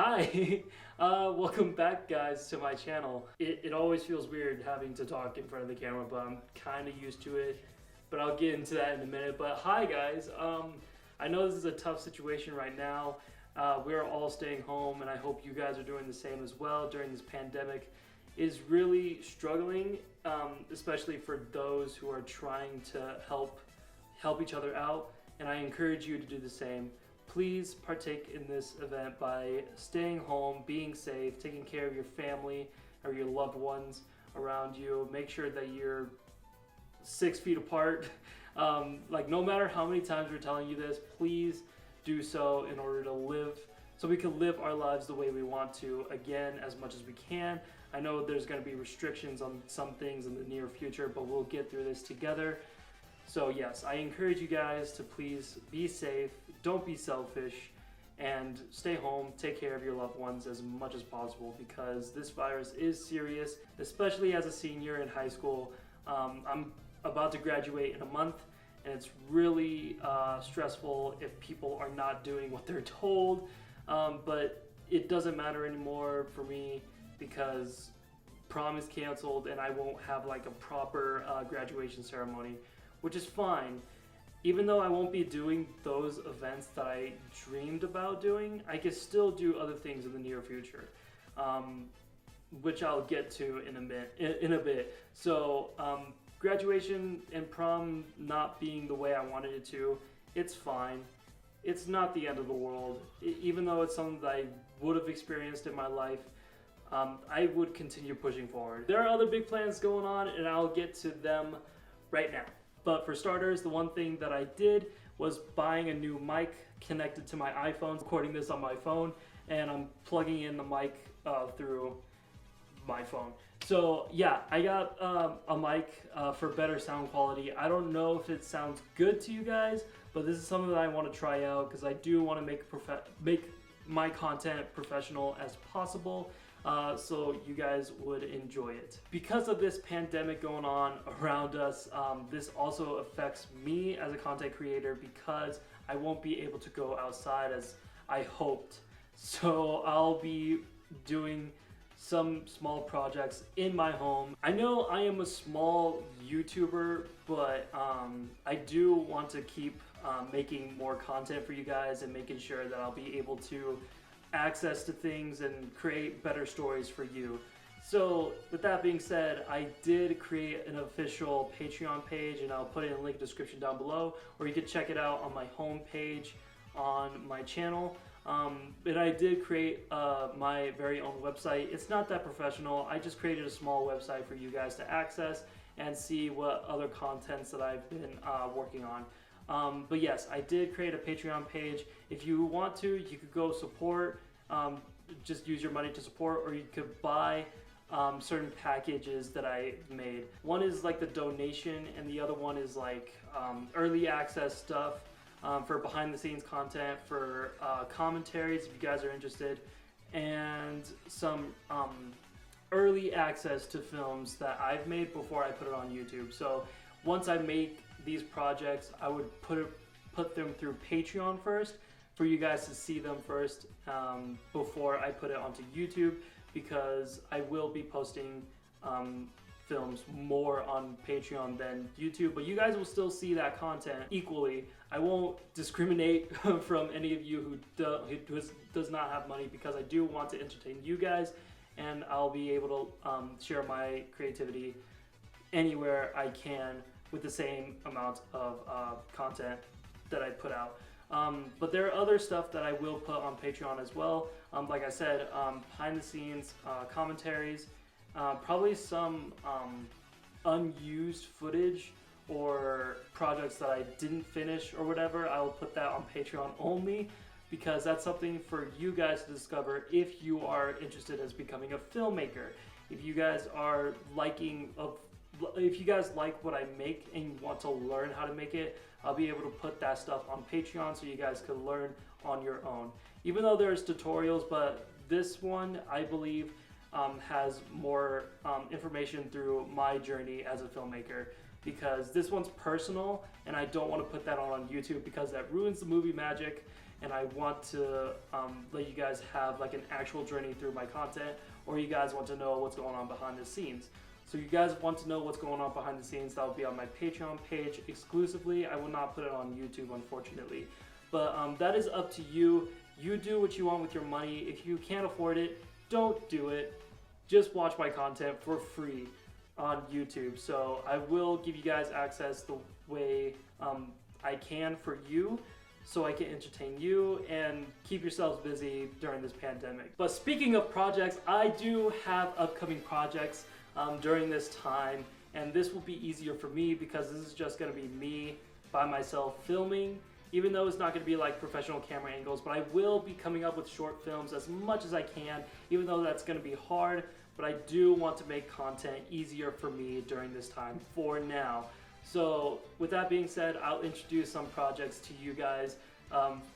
Hi, welcome back, guys, to my channel. It always feels weird having to talk in front of the camera, but I'm kind of used to it. But I'll get into that in a minute. But hi, guys. I know this is a tough situation right now. We're all staying home, and I hope you guys are doing the same as well during this pandemic. Is really struggling, especially for those who are trying to help each other out. And I encourage you to do the same. Please partake in this event by staying home, being safe, taking care of your family or your loved ones around you. Make sure that you're 6 feet apart. Like, no matter how many times we're telling you this, please do so in order to live, so we can live our lives the way we want to again as much as we can. I know there's going to be restrictions on some things in the near future, but we'll get through this together. So yes, I encourage you guys to please be safe, don't be selfish, and stay home, take care of your loved ones as much as possible, because this virus is serious, especially as a senior in high school. I'm about to graduate in a month, and it's really stressful if people are not doing what they're told, but it doesn't matter anymore for me because prom is canceled and I won't have like a proper graduation ceremony, which is fine. Even though I won't be doing those events that I dreamed about doing, I can still do other things in the near future, which I'll get to in a bit. So graduation and prom not being the way I wanted it to, it's fine. It's not the end of the world. Even though it's something that I would have experienced in my life, I would continue pushing forward. There are other big plans going on, and I'll get to them right now. But for starters, the one thing that I did was buying a new mic connected to my iPhone, recording this on my phone, and I'm plugging in the mic through my phone. So yeah, I got a mic for better sound quality. I don't know if it sounds good to you guys, but this is something that I want to try out because I do want to make my content professional as possible. So you guys would enjoy it. Because of this pandemic going on around us, this also affects me as a content creator because I won't be able to go outside as I hoped. So I'll be doing some small projects in my home. I know I am a small YouTuber, but I do want to keep making more content for you guys and making sure that I'll be able to access to things and create better stories for you. So with that being said, I did create an official Patreon page, and I'll put it in the link description down below, or you can check it out on my home page on my channel. And I did create my very own website. It's not that professional. I just created a small website for you guys to access and see what other contents that I've been working on. But yes, I did create a Patreon page. If you want to, you could go support, just use your money to support, or you could buy certain packages that I made. One is like the donation, and the other one is like early access stuff for behind the scenes content, for commentaries if you guys are interested, and some early access to films that I've made before I put it on YouTube. So once I make these projects, I would put them through Patreon first for you guys to see them first before I put it onto YouTube, because I will be posting films more on Patreon than YouTube, but you guys will still see that content equally. I won't discriminate from any of you who does not have money, because I do want to entertain you guys, and I'll be able to share my creativity anywhere I can with the same amount of content that I put out. But there are other stuff that I will put on Patreon as well. Like I said, behind the scenes commentaries, probably some unused footage or projects that I didn't finish or whatever. I'll put that on Patreon only, because that's something for you guys to discover if you are interested as becoming a filmmaker. If you guys are if you guys like what I make and you want to learn how to make it, I'll be able to put that stuff on Patreon so you guys can learn on your own. Even though there's tutorials, but this one, I believe, has more information through my journey as a filmmaker. because this one's personal and I don't want to put that on YouTube because that ruins the movie magic, and I want to let you guys have like an actual journey through my content, or you guys want to know what's going on behind the scenes. So you guys want to know what's going on behind the scenes, that will be on my Patreon page exclusively. I will not put it on YouTube, unfortunately. But that is up to you. You do what you want with your money. If you can't afford it, don't do it. Just watch my content for free on YouTube. So I will give you guys access the way I can for you, so I can entertain you and keep yourselves busy during this pandemic. But speaking of projects, I do have upcoming projects during this time, and this will be easier for me because this is just gonna be me by myself filming, even though it's not gonna be like professional camera angles, but I will be coming up with short films as much as I can, even though that's gonna be hard, but I do want to make content easier for me during this time for now. So with that being said, I'll introduce some projects to you guys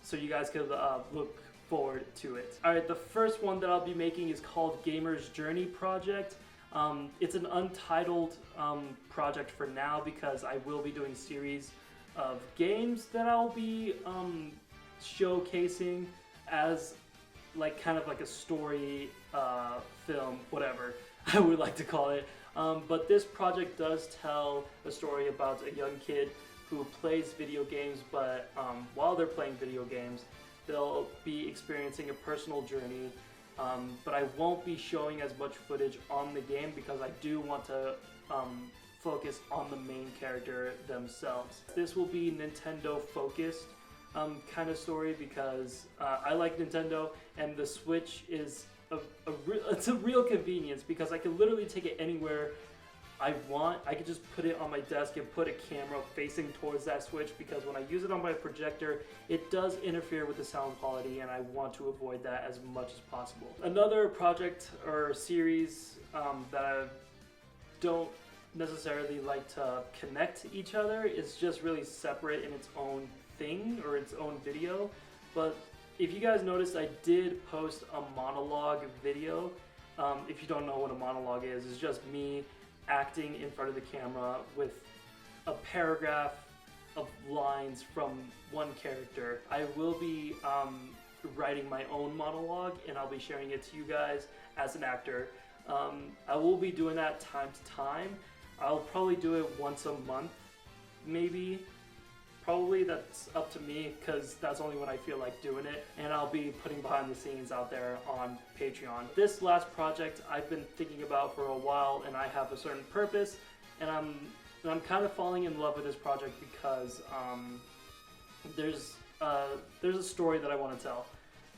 so you guys could look forward to it. Alright, the first one that I'll be making is called Gamer's Journey Project. It's an untitled project for now because I will be doing a series of games that I'll be showcasing as like kind of like a story film, whatever I would like to call it. But this project does tell a story about a young kid who plays video games, but while they're playing video games, they'll be experiencing a personal journey. But I won't be showing as much footage on the game because I do want to focus on the main character themselves. This will be Nintendo focused kind of story because I like Nintendo, and the Switch is it's a real convenience because I can literally take it anywhere I want. I could just put it on my desk and put a camera facing towards that Switch, because when I use it on my projector, it does interfere with the sound quality, and I want to avoid that as much as possible. Another project or series that I don't necessarily like to connect to each other, is just really separate in its own thing or its own video. But if you guys noticed, I did post a monologue video. If you don't know what a monologue is, it's just me acting in front of the camera with a paragraph of lines from one character. I will be writing my own monologue, and I'll be sharing it to you guys as an actor. I will be doing that time to time. I'll probably do it once a month, maybe. Probably that's up to me because that's only when I feel like doing it, and I'll be putting behind the scenes out there on Patreon. This last project I've been thinking about for a while, and I have a certain purpose, and I'm kind of falling in love with this project because there's a story that I want to tell,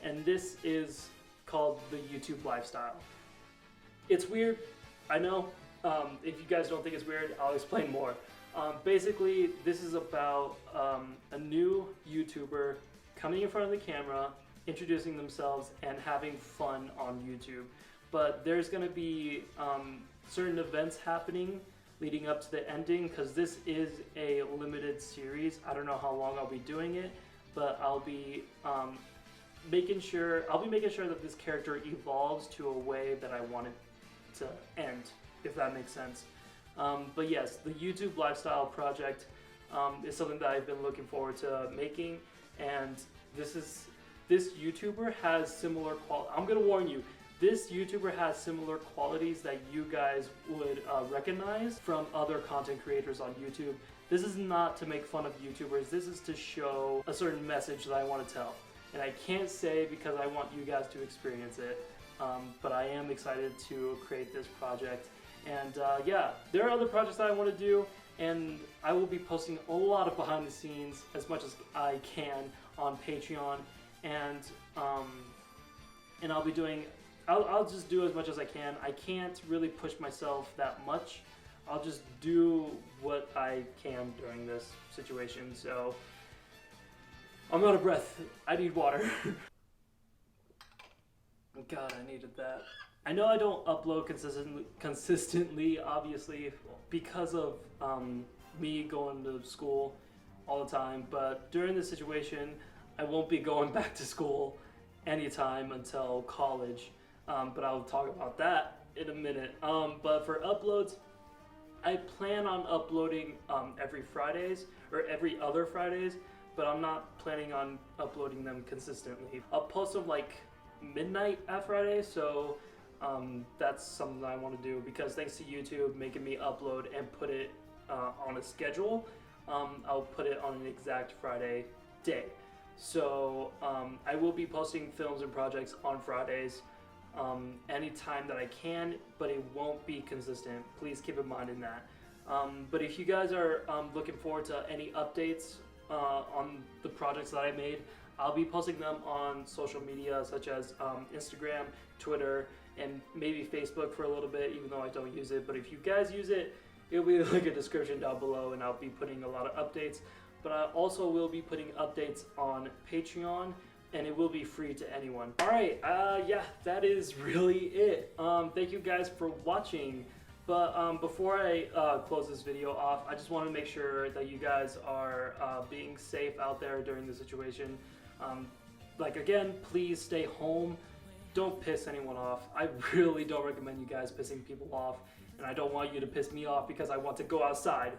and this is called the YouTube lifestyle. It's weird, I know. If you guys don't think it's weird, I'll explain more. Basically, this is about a new YouTuber coming in front of the camera, introducing themselves, and having fun on YouTube. But there's going to be certain events happening leading up to the ending, because this is a limited series. I don't know how long I'll be doing it, but I'll be making sure that this character evolves to a way that I want it to end, if that makes sense. But yes, the YouTube lifestyle project is something that I've been looking forward to making, and this YouTuber has similar I'm gonna warn you, this YouTuber has similar qualities that you guys would recognize from other content creators on YouTube. This is not to make fun of YouTubers, this is to show a certain message that I want to tell. And I can't say because I want you guys to experience it, but I am excited to create this project. And yeah, there are other projects that I want to do, and I will be posting a lot of behind the scenes as much as I can on Patreon, and I'll be doing, I'll just do as much as I can. I can't really push myself that much. I'll just do what I can during this situation. So I'm out of breath. I need water. God, I needed that. I know I don't upload consistently, obviously, because of me going to school all the time, but during this situation, I won't be going back to school anytime until college, but I'll talk about that in a minute. But for uploads, I plan on uploading every Fridays or every other Fridays, but I'm not planning on uploading them consistently. I'll post them like midnight at Friday, so that's something that I want to do because thanks to YouTube making me upload and put it on a schedule, I'll put it on an exact Friday day. So I will be posting films and projects on Fridays anytime that I can, but it won't be consistent. Please keep in mind in that. But if you guys are looking forward to any updates on the projects that I made, I'll be posting them on social media such as Instagram, Twitter, and maybe Facebook for a little bit, even though I don't use it. But if you guys use it, it'll be like a description down below, and I'll be putting a lot of updates. But I also will be putting updates on Patreon, and it will be free to anyone. Alright, yeah, that is really it. Thank you guys for watching. But before I close this video off, I just want to make sure that you guys are being safe out there during the situation. Like again, please stay home. Don't piss anyone off. I really don't recommend you guys pissing people off, and I don't want you to piss me off because I want to go outside.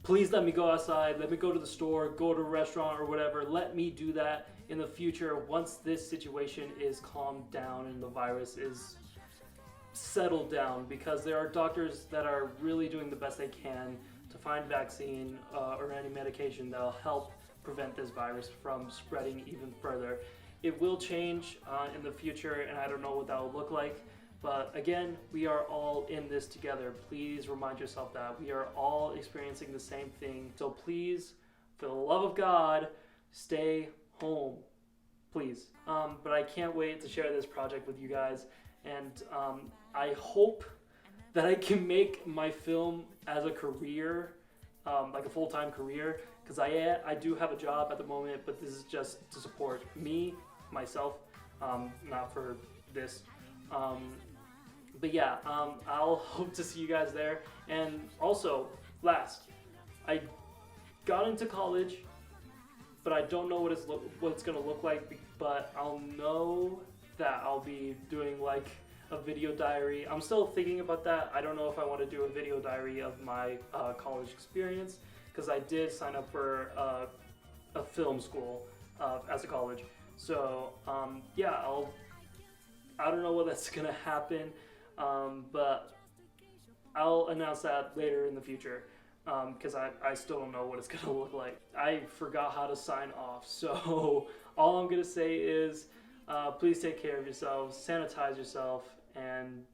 Please let me go outside, let me go to the store, go to a restaurant or whatever. Let me do that in the future once this situation is calmed down and the virus is settled down, because there are doctors that are really doing the best they can to find vaccine or any medication that will help prevent this virus from spreading even further. It will change in the future, and I don't know what that will look like. But again, we are all in this together. Please remind yourself that we are all experiencing the same thing. So please, for the love of God, stay home, please. But I can't wait to share this project with you guys. And I hope that I can make my film as a career, like a full-time career, because I do have a job at the moment, but this is just to support me, myself, not for this. But yeah, I'll hope to see you guys there. And also, last, I got into college, but I don't know what it's gonna look like. But I'll know that I'll be doing like a video diary. I'm still thinking about that. I don't know if I want to do a video diary of my college experience, because I did sign up for a film school as a college. So yeah, I don't know when that's gonna happen. But I'll announce that later in the future, because I still don't know what it's gonna look like. I forgot how to sign off, so all I'm gonna say is please take care of yourselves, sanitize yourself, and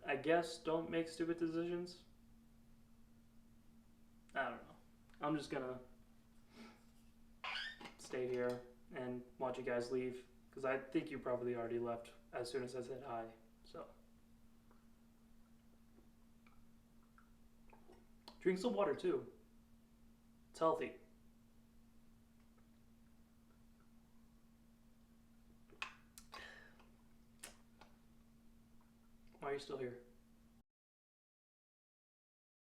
I guess don't make stupid decisions. I don't know. I'm just gonna stay here and watch you guys leave, because I think you probably already left as soon as I said hi, so. Drink some water too. It's healthy. Why are you still here?